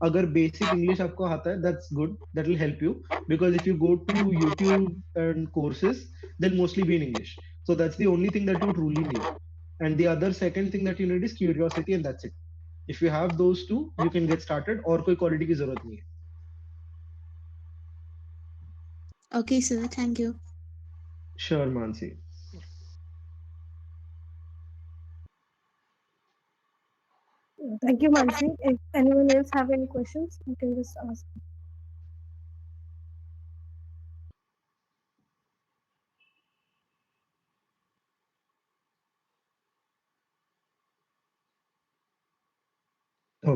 अगर बेसिक इंग्लिश आपको आता है, that's good, that will help you, because if you go to YouTube and courses, then mostly be in English. So that's the only thing that you truly need. And the other second thing that you need is curiosity, and that's it. If you have those two, you can get started, और कोई quality की जरूरत नहीं है. Okay, sir. Thank you. Sure Mansi. Thank you, Mansi. If anyone else have any questions, you can just ask.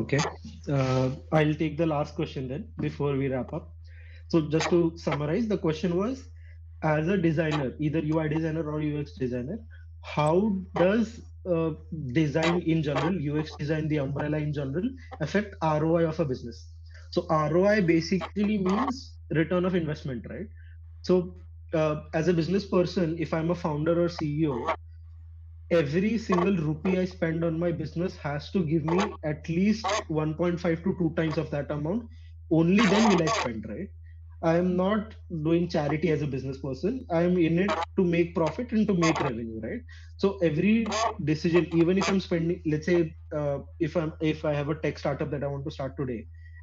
Okay. I'll take the last question then before we wrap up. So just to summarize, the question was, as a designer, either UI designer or UX designer, how does design in general, UX design, the umbrella in general, affect ROI of a business? So ROI basically means return of investment, right? So as a business person, if I'm a founder or CEO, every single rupee I spend on my business has to give me at least 1.5 to 2 times of that amount. Only then will I spend, right? I am not doing charity as a business person. I am in it to make profit and to make revenue, right? So every decision, even if I'm spending, let's say, if I have a tech startup that I want to start today,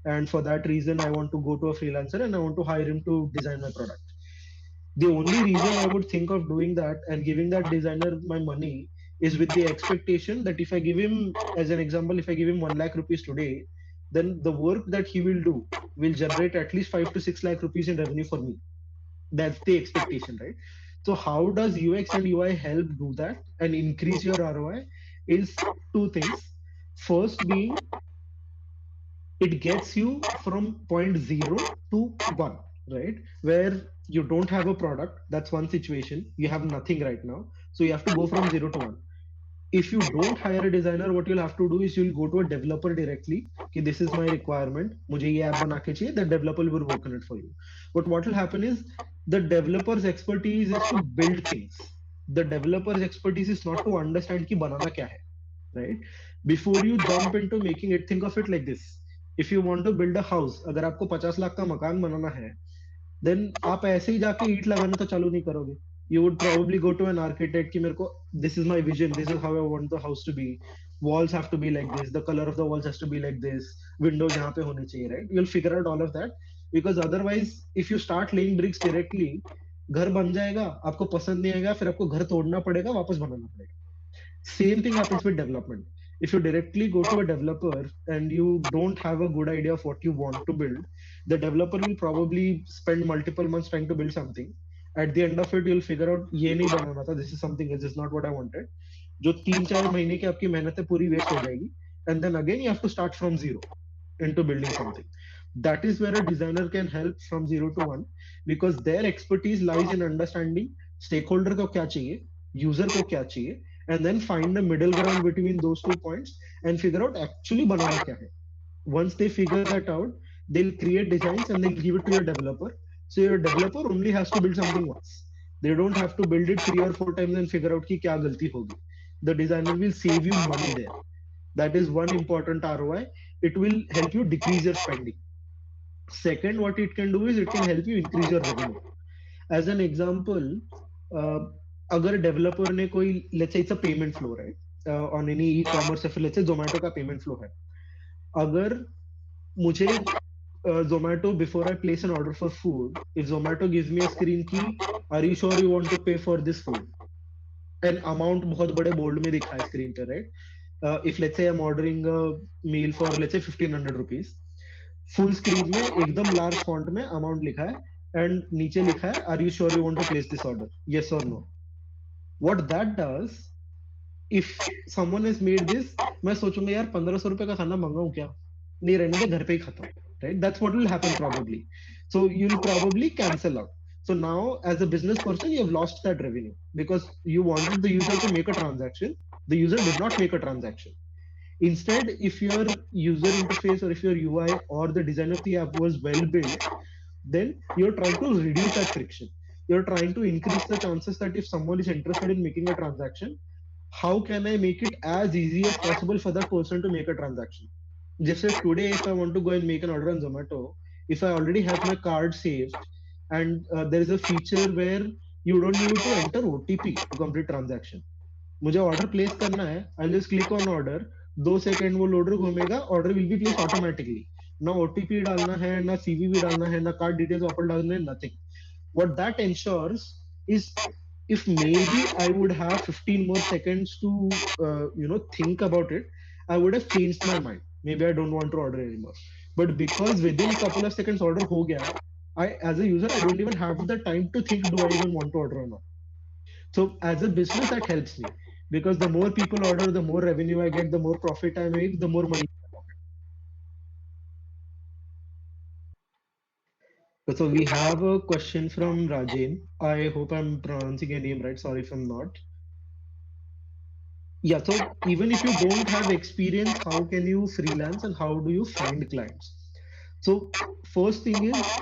and for that reason I want to go to a freelancer and I want to hire him to design my product, the only reason I would think of doing that and giving that designer my money is with the expectation that if I give him, as an example, if I give him 1 lakh rupees today, then the work that he will generate at least 5 to 6 lakh rupees in revenue for me. That's the expectation, right? So how does UX and UI help do that and increase your ROI? Is two things. First being, it gets you from point zero to one, right? Where you don't have a product, that's one situation. You have nothing right now. So you have to go from zero to one. If you don't hire a designer, what you'll have to do is you'll go to a developer directly. Okay, this is my requirement. मुझे ये app बना के चाहिए. The developer will work on it for you. But what will happen is the developer's expertise is to build things. The developer's expertise is not to understand कि बनाना क्या है, right? Before you jump into making it, think of it like this. If you want to build a house, अगर आपको 50 लाख का मकान बनाना है, then आप ऐसे ही जाके ईंट लगाना तो चालू नहीं करोगे. You would probably go to an architect कि मेरे को, this is my vision, this is how I want the house to be. Walls have to be like this, the color of the walls has to be like this, windows यहाँ पे होने चाहिए, right? You'll figure out all of that, because otherwise, if you start laying bricks directly, घर बन जाएगा, आपको पसंद नहीं आएगा, फिर आपको घर तोड़ना पड़ेगा, वापस बनाना पड़ेगा. Same thing happens with development. If you directly go to a developer and you don't have a good idea of what you want to build, the developer will probably spend multiple months trying to build something. At the end of it, you'll figure out ये नहीं बनाना था, this is something else, this is not what I wanted. जो 3-4 महीने की आपकी मेहनत है पूरी वेस्ट हो जाएगी. And then again you have to start from zero into building something. That is where a designer can help from zero to one, because their expertise lies in understanding stakeholder को क्या चाहिए, user को क्या चाहिए, and then find a middle ground between those 2 points and figure out actually banana kya hai. Once they figure that out, They'll create designs and they'll give it to your developer. So your developer only has to build something once. They don't have to build it 3 or 4 times and figure out ki kya galti hogi. The designer will save you money there. That is one important ROI. It will help you decrease your spending. Second, what it can do is it can help you increase your revenue. As an example, uh, अगर developer ने कोई, let's say it's a payment flow right, on any e commerce, या फिर let's say Zomato का payment flow है. अगर मुझे Zomato, before I place an order for food, if Zomato gives me a screen की are you sure you want to pay for this food, an amount बहुत बड़े bold में दिखा है स्क्रीन पे right. If let's say I am ordering meal for let's say 1500 rupees, full screen में एकदम large font में अमाउंट लिखा है एंड नीचे लिखा है are you sure you want to place this order, yes और no. What that does, if someone has made this, मैं सोचूंगा यार 1500 रुपए का खाना मंगाऊं क्या, नहीं रहने दे, घर पे ही खाता हूँ, right. That's what will happen probably. So you'll probably cancel out. So now as a business person you have lost that revenue because you wanted the user to make a transaction. The user did not make a transaction. Instead, if your user interface or if your UI or the design of the app was well built, then you're trying to reduce that friction. You're trying to increase the chances that if someone is interested in making a transaction, how can I make it as easy as possible for that person to make a transaction? Just say today, if I want to go and make an order on Zomato, if I already have my card saved, and there is a feature where you don't need to enter OTP to complete transaction. मुझे order place करना है, I just click on order, 2 second वो loader घूमेगा, order will be place automatically. ना OTP डालना है, ना CVV डालना है, ना कार्ड डिटेल्स वापस डालना है, nothing. What that ensures is, if maybe I would have 15 more seconds to think about it, I would have changed my mind. Maybe I don't want to order anymore. But because within couple of seconds order ho gaya, I as a user I don't even have the time to think, do I even want to order or not. So as a business that helps me, because the more people order, the more revenue I get, the more profit I make, the more money. So we have a question from Rajen. I hope I'm pronouncing your name right. Sorry if I'm not. Yeah, so even if you don't have experience, how can you freelance and how do you find clients? So first thing is,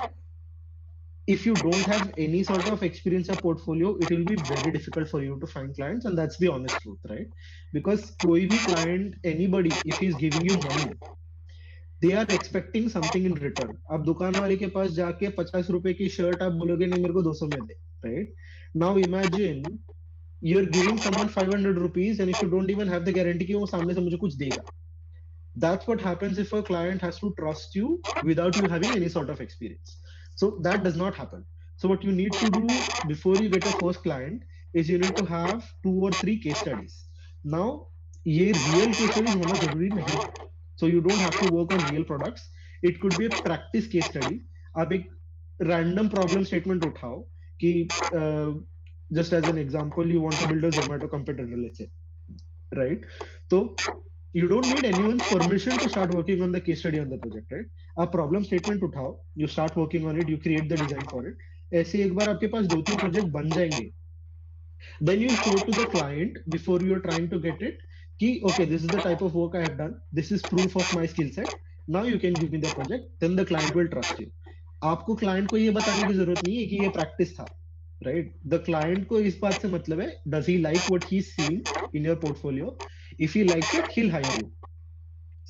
if you don't have any sort of experience or portfolio, it will be very difficult for you to find clients, and that's the honest truth, right? Because koi bhi client, anybody, if he's giving you money, they are expecting something in return. आप दुकान वाले के पास जाके 50 रुपए की shirt आप बोलोगे नहीं मेरे को 200 में दे, right? Now imagine you're giving someone 500 rupees and if you don't even have the guarantee कि वो सामने से मुझे कुछ देगा. That's what happens if a client has to trust you without you having any sort of experience. So that does not happen. So what you need to do before you get your first client is you need to have 2 or 3 case studies. Now, ये real case studies होना जरूरी नहीं है. So you don't have to work on real products. It could be a practice case study. आप एक random problem statement उठाओ कि just as an example, you want to build a Zomato competitor, let's say, right? So you don't need anyone's permission to start working on the case study on the project, right? आप problem statement उठाओ, you start working on it, you create the design for it. ऐसे एक बार आपके पास 2-3 project बन जाएंगे, then you show to the client before you are trying to get it कि okay, this is the type of work I have done, this is proof of my skill set, now you can give me the project, then the client will trust you. आपको client को ये बताने की जरूरत नहीं है कि ये practice था, right? The client को इस बात से मतलब है, does he like what he's seen in your portfolio? If he likes it, he'll hire you.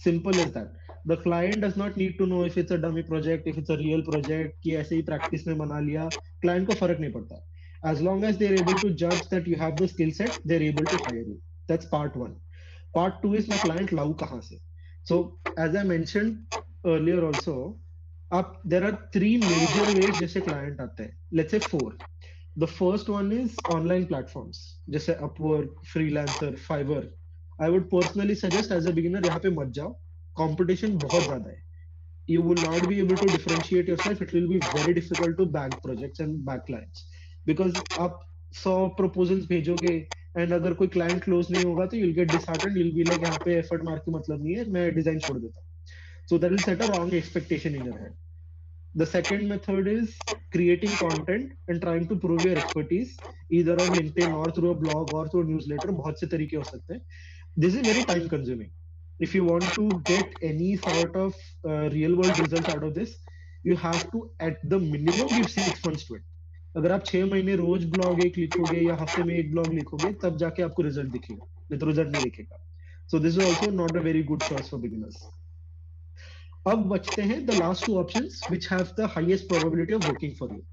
Simple as that. The client does not need to know if it's a dummy project, if it's a real project, कि ऐसे ही practice में बना लिया. Client को फर्क नहीं पड़ता. As long as they're able to judge that you have the skill set, they're able to hire you. That's part one. Part two is मैं client लाऊं कहाँ से? So as I mentioned earlier also, आप there are 3 major ways जैसे client आते हैं. Let's say 4. The first one is online platforms, जैसे Upwork, Freelancer, Fiverr. I would personally suggest as a beginner यहाँ पे मत जाओ. Competition बहुत ज़्यादा है. You will not be able to differentiate yourself. It will be very difficult to bank projects and bank clients because आप 100 proposals भेजोगे and अगर कोई client close नहीं होगा तो you'll get disheartened. You'll be like यहाँ पे effort मार के मतलब नहीं है, मैं design छोड़ देता हूँ. So that will set a wrong expectation in your head. The second method is creating content and trying to prove your expertise either on LinkedIn or through a blog or through a newsletter. बहुत से तरीके हो सकते हैं. This is very time consuming. if you want to get any sort of real world results out of this, you have to at the minimum give 6 months to it. अगर आप 6 महीने रोज blog एक लिखोगे या हफ्ते में एक ब्लॉग लिखोगे तब जाके आपको रिजल्ट दिखेगा, नहीं तो रिजल्ट नहीं दिखेगा. So this is also not a very good choice for beginners. अब बचते हैं the last two options which have the highest probability of working for you.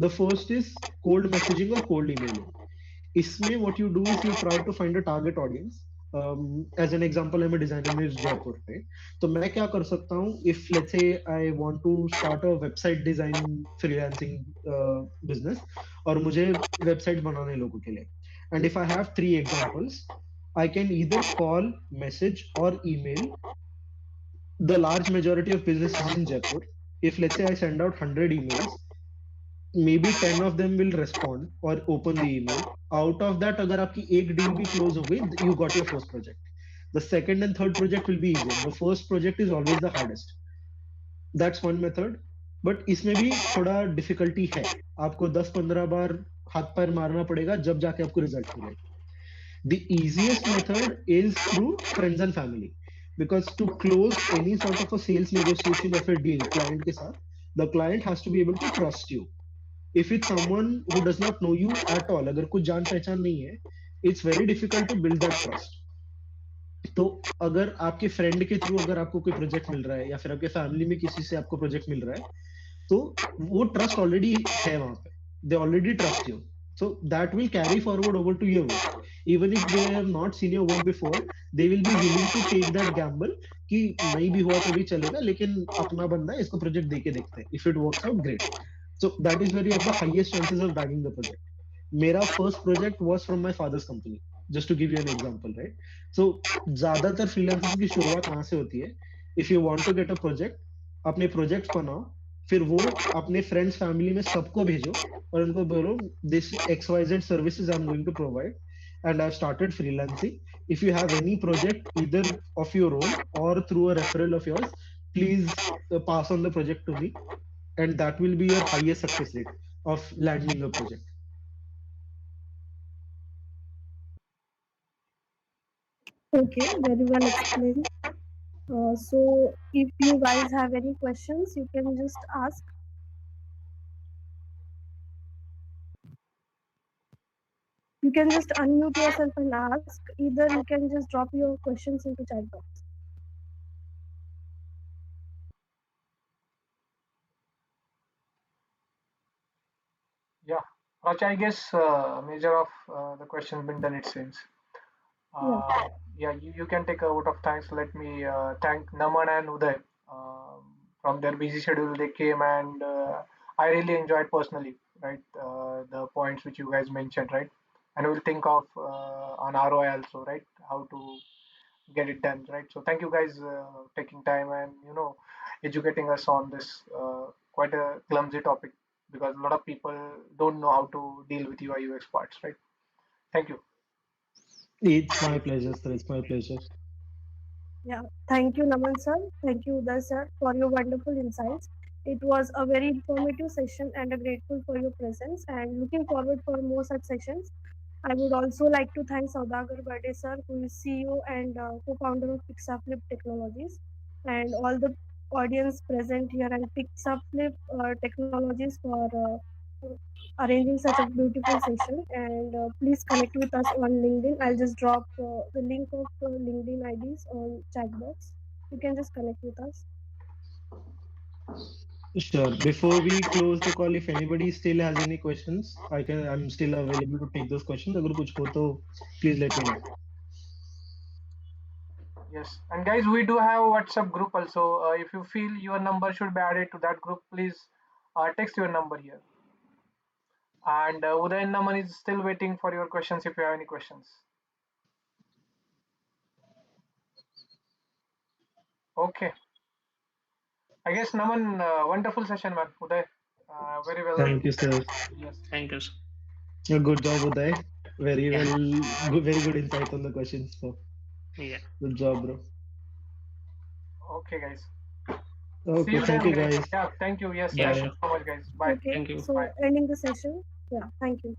The first is cold messaging or cold emailing. इसमें what you do is you try to find a target audience. As an example, I'm a designer in Jaipur, right? तो मैं क्या कर सकता हूँ, if let's say I want to start a website design freelancing business और मुझे website बनाने हैं लोगों के लिए, and if I have three examples, I can either call, message or email the large majority of businesses in Jaipur. If let's say I send out 100 emails, maybe 10 of them will respond or open the email. Out of that, अगर आपकी एक deal भी close हो गई, you got your first project. The second and third project will be easier. The first project is always the hardest. That's one method. But इसमें भी थोड़ा difficulty है. आपको 10-15 बार हाथ पैर मारना पड़ेगा जब जाके आपको result मिलेगा. The easiest method is through friends and family, because to close any sort of a sales negotiation of a deal client के साथ, the client has to be able to trust you. If it's someone who does not know you at all, अगर कुछ जान पहचान नहीं है, it's very difficult to build that trust. तो अगर आपके फ्रेंड के थ्रू अगर आपको कोई प्रोजेक्ट मिल रहा है या फिर आपके फैमिली में किसी से आपको प्रोजेक्ट मिल रहा है, तो वो ट्रस्ट ऑलरेडी है वहां पे, they already trust you, so that will carry forward over to your work. Even if they have not seen your work before, they will be willing to take that gamble कि नहीं भी हुआ तो भी चलेगा, लेकिन अपना बंदा है, इसको प्रोजेक्ट देके देखते हैं, if it works out great. So that is where you have the highest chances of bagging the project. मेरा first project was from my father's company, just to give you an example, right? So ज्यादातर freelancers की शुरुआत कहाँ से होती है? If you want to get a project, अपने projects बनाओ, फिर वो अपने फ्रेंड्स फैमिली में सबको भेजो और उनको बोलो this XYZ services I am going to provide and I've started freelancing. If you have any project either of your own or through a referral of yours, please pass on the project to me, and that will be your highest success rate of landing a project. Okay, very well explained. So if you guys have any questions, you can just ask. You can just unmute yourself and ask. Either you can just drop your questions into chat box. Yeah, Rach, I guess major of the questions been done, it seems. Yeah. Yeah, you can take a vote of thanks. Let me thank Naman and Uday. From their busy schedule, they came, and I really enjoyed personally, right? The points which you guys mentioned, right? And we'll think of on ROI also, right? How to get it done, right? So thank you guys taking time and educating us on this quite a clumsy topic, because a lot of people don't know how to deal with UI UX parts, right? Thank you. It's my pleasure, sir. It's my pleasure. Yeah, thank you, Naman sir. Thank you, Uday sir, for your wonderful insights. It was a very informative session and a grateful for your presence and looking forward for more such sessions. I would also like to thank Saudagar Bade sir, who is CEO and co-founder of Pixaflip Technologies, and all the audience present here and Pixaflip Technologies for arranging such a beautiful session. And please connect with us on LinkedIn. I'll just drop the link of LinkedIn IDs on chat box. You can just connect with us. Sure. Before we close the call, if anybody still has any questions, I'm still available to take those questions. अगर कुछ हो तो please let me know. Yes, and guys, we do have a WhatsApp group also. If you feel your number should be added to that group, please text your number here. And Uday and Naman is still waiting for your questions if you have any questions. Okay, I guess Naman, wonderful session, man. Uday, very well. Thank you, sir. Yes. Thank you, sir. A good job, Uday. Very Yeah, well, very good insights on the questions. So yeah, good job, bro. Okay, guys. See Okay, you thank then, you, guys. guys. Yeah, thank you. Yes, yeah, thank Bye. you sure. so much, guys. Bye. Okay, Thank you. so Bye. ending the session. Yeah, thank you.